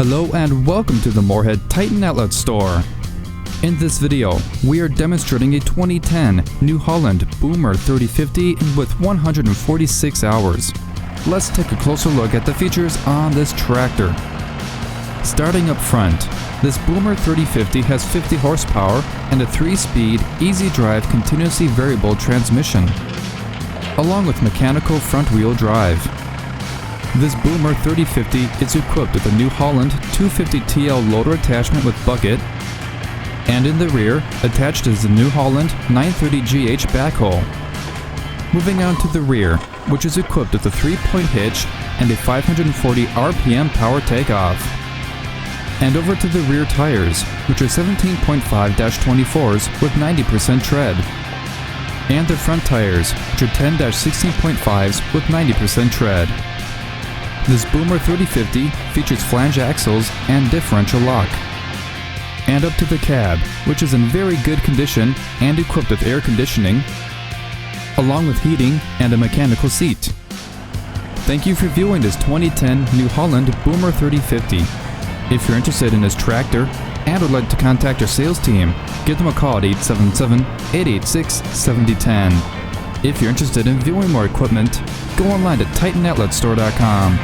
Hello and welcome to the Moorhead-Outlet store. In this video, we are demonstrating a 2010 New Holland Boomer 3050 with 146 hours. Let's take a closer look at the features on this tractor. Starting up front, this Boomer 3050 has 50 horsepower and a 3-speed, easy-drive continuously variable transmission, along with mechanical front-wheel drive. This Boomer 3050 is equipped with a New Holland 250TL loader attachment with bucket, and in the rear, attached is the New Holland 930GH backhoe. Moving on to the rear, which is equipped with a 3-point hitch and a 540 RPM power takeoff. And over to the rear tires, which are 17.5-24s with 90% tread. And the front tires, which are 10-16.5s with 90% tread. This Boomer 3050 features flange axles and differential lock. And up to the cab, which is in very good condition and equipped with air conditioning, along with heating and a mechanical seat. Thank you for viewing this 2010 New Holland Boomer 3050. If you're interested in this tractor and would like to contact our sales team, give them a call at 877-886-7010. If you're interested in viewing more equipment, go online to TitanOutletStore.com.